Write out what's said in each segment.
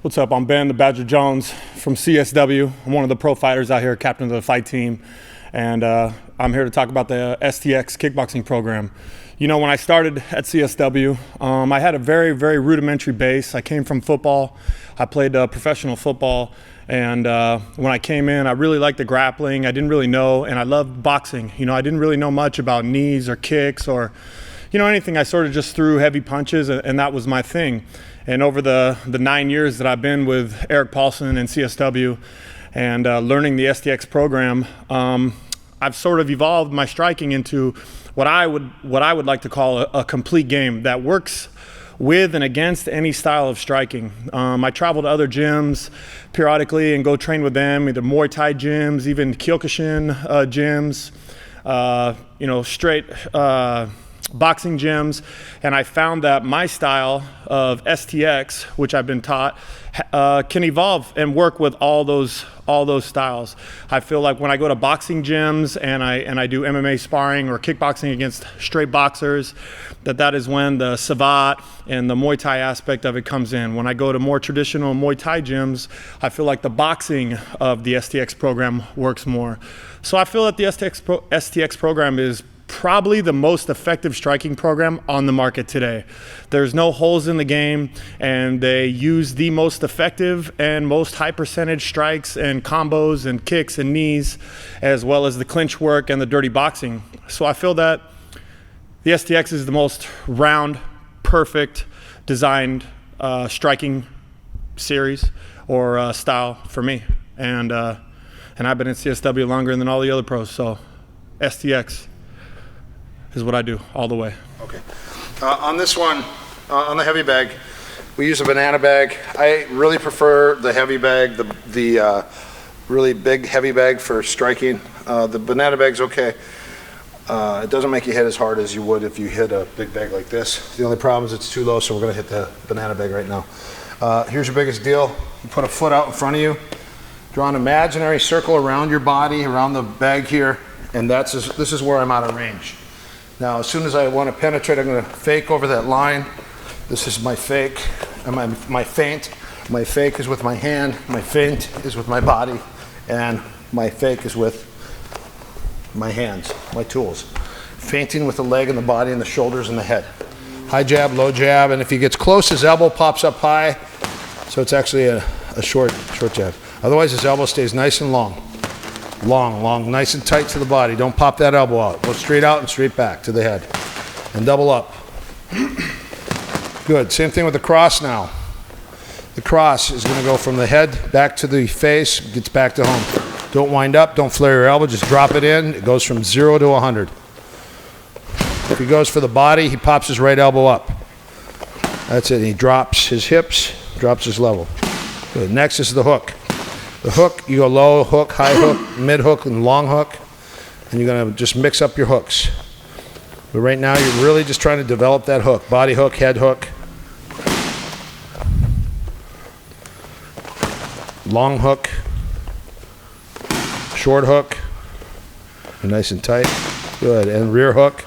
What's up? I'm Ben, the Badger Jones from CSW. I'm one of the pro fighters out here, captain of the fight team. And I'm here to talk about the STX kickboxing program. You know, when I started at CSW, I had a very, very rudimentary base. I came from football. I played professional football. And when I came in, I really liked the grappling. I didn't really know, and I loved boxing. You know, I didn't really know much about knees or kicks or, you know, anything. I sort of just threw heavy punches, and that was my thing. And over the 9 years that I've been with Eric Paulson and CSW and learning the STX program, I've sort of evolved my striking into what I would like to call a complete game that works with and against any style of striking. I travel to other gyms periodically and go train with them, either Muay Thai gyms, even Kyokushin gyms, you know, straight boxing gyms, and I found that my style of STX, which I've been taught, can evolve and work with all those styles. I feel like when I go to boxing gyms and I do MMA sparring or kickboxing against straight boxers, that is when the savate and the Muay Thai aspect of it comes in. When I go to more traditional Muay Thai gyms, I feel like the boxing of the STX program works more. So I feel that the STX program is probably the most effective striking program on the market today. There's no holes in the game, and they use the most effective and most high percentage strikes and combos and kicks and knees, as well as the clinch work and the dirty boxing. So I feel that the STX is the most round, perfect, designed striking series or style for me. And I've been at CSW longer than all the other pros, so STX is what I do all the way. Okay. On this one, on the heavy bag, we use a banana bag. I really prefer the heavy bag, the really big heavy bag for striking. The banana bag's okay. It doesn't make you hit as hard as you would if you hit a big bag like this. The only problem is it's too low, so we're gonna hit the banana bag right now. Here's your biggest deal. You put a foot out in front of you, draw an imaginary circle around your body, around the bag here, and this is where I'm out of range. Now, as soon as I want to penetrate, I'm going to fake over that line. This is my fake, and my feint. My fake is with my hand, my feint is with my body, and my fake is with my hands, my tools. Feinting with the leg and the body and the shoulders and the head. High jab, low jab, and if he gets close, his elbow pops up high, so it's actually a short jab. Otherwise, his elbow stays nice and long. Long, nice and tight to the body. Don't pop that elbow out. Go straight out and straight back to the head. And double up. Good. Same thing with the cross now. The cross is going to go from the head back to the face, gets back to home. Don't wind up, don't flare your elbow, just drop it in. It goes from 0 to 100. If he goes for the body, he pops his right elbow up. That's it. He drops his hips, drops his level. Good. Next is the hook. The hook, you go low hook, high hook, mid hook, and long hook, and you're going to just mix up your hooks. But right now, you're really just trying to develop that hook. Body hook, head hook, long hook, short hook, and nice and tight. Good, and rear hook.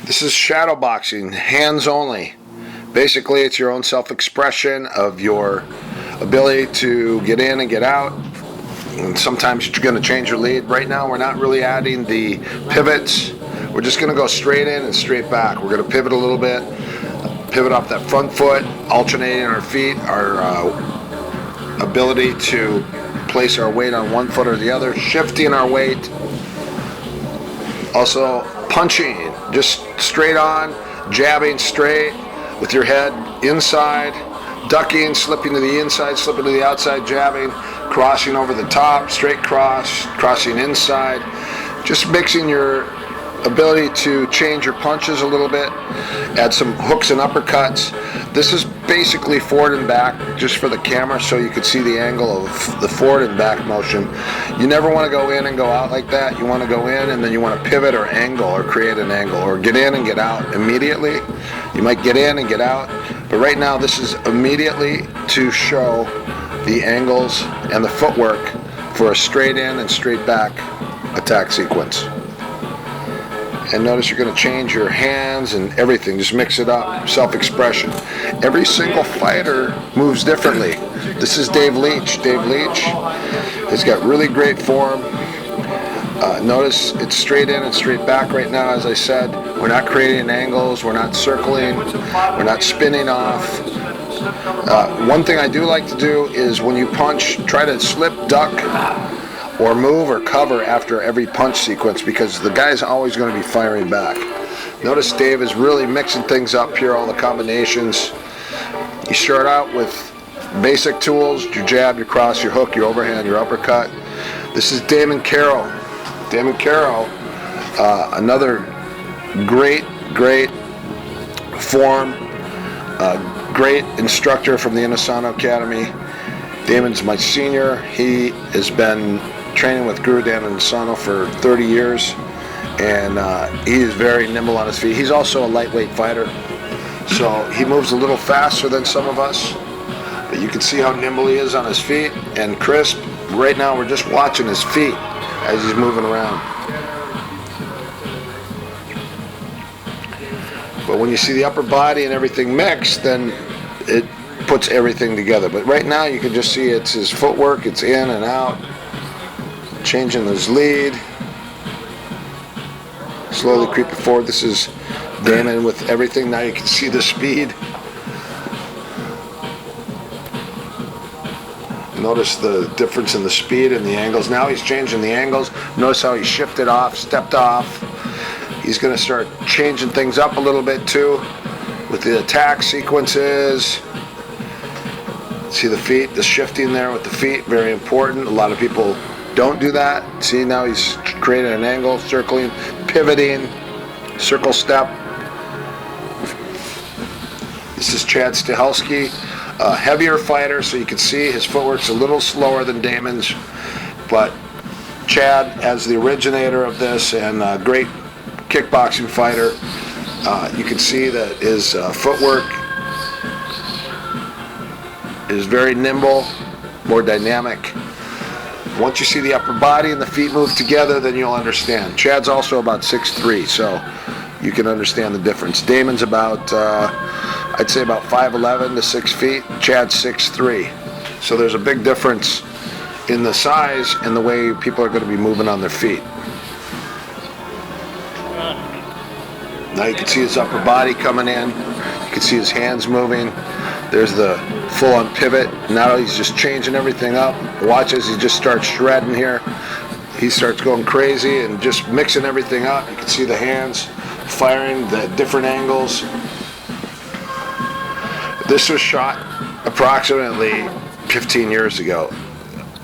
This is shadow boxing, hands only. Basically, it's your own self-expression of your ability to get in and get out. And sometimes you're going to change your lead. Right now, we're not really adding the pivots. We're just going to go straight in and straight back. We're going to pivot a little bit, pivot off that front foot, alternating our feet, our ability to place our weight on one foot or the other, shifting our weight. Also, punching, just straight on, jabbing straight, with your head inside, ducking, slipping to the inside, slipping to the outside, jabbing, crossing over the top, straight cross, crossing inside. Just mixing your ability to change your punches a little bit, add some hooks and uppercuts. This is basically forward and back just for the camera so you can see the angle of the forward and back motion. You never want to go in and go out like that. You want to go in and then you want to pivot or angle or create an angle or get in and get out immediately. You might get in and get out, but right now this is immediately to show the angles and the footwork for a straight in and straight back attack sequence. And notice you're going to change your hands and everything. Just mix it up. Self-expression. Every single fighter moves differently. This is Dave Leach. Dave Leach has got really great form. Notice it's straight in and straight back right now. As I said, we're not creating angles. We're not circling. We're not spinning off. One thing I do like to do is when you punch, try to slip, duck, or move or cover after every punch sequence, because the guy's always going to be firing back. Notice Dave is really mixing things up here, all the combinations. You start out with basic tools, your jab, your cross, your hook, your overhand, your uppercut. This is Damon Carroll. Damon Carroll, another great form, great instructor from the Inosanto Academy. Damon's my senior. He has been training with Guru Dan Inosanto for 30 years, and he is very nimble on his feet. He's also a lightweight fighter, so he moves a little faster than some of us, but you can see how nimble he is on his feet and crisp. Right now we're just watching his feet as he's moving around. But when you see the upper body and everything mixed, then it puts everything together. But right now you can just see it's his footwork, it's in and out, changing his lead, slowly creeping forward. This is Damon with everything. Now you can see the speed. Notice the difference in the speed and the angles. Now he's changing the angles. Notice how he shifted off, stepped off. He's going to start changing things up a little bit too with the attack sequences. See the feet, the shifting there with the feet, very important. A lot of people don't do that. See, now he's creating an angle, circling, pivoting, circle step. This is Chad Stahelski. A heavier fighter, so you can see his footwork's a little slower than Damon's, but Chad, as the originator of this and a great kickboxing fighter, you can see that his footwork is very nimble, more dynamic. Once you see the upper body and the feet move together, then you'll understand. Chad's also about 6'3", so you can understand the difference. Damon's about I'd say about 5'11" to 6 feet. Chad's 6'3". So there's a big difference in the size and the way people are going to be moving on their feet. Now you can see his upper body coming in. You can see his hands moving. There's the full-on pivot. Now he's just changing everything up. Watch as he just starts shredding here. He starts going crazy and just mixing everything up. You can see the hands firing, the different angles. This was shot approximately 15 years ago.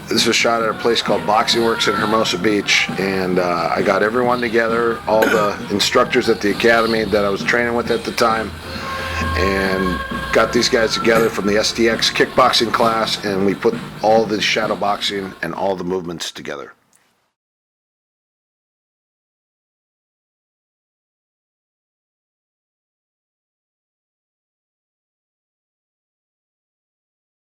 This was shot at a place called Boxing Works in Hermosa Beach, and I got everyone together, all the instructors at the academy that I was training with at the time, and got these guys together from the STX kickboxing class, and we put all the shadow boxing and all the movements together.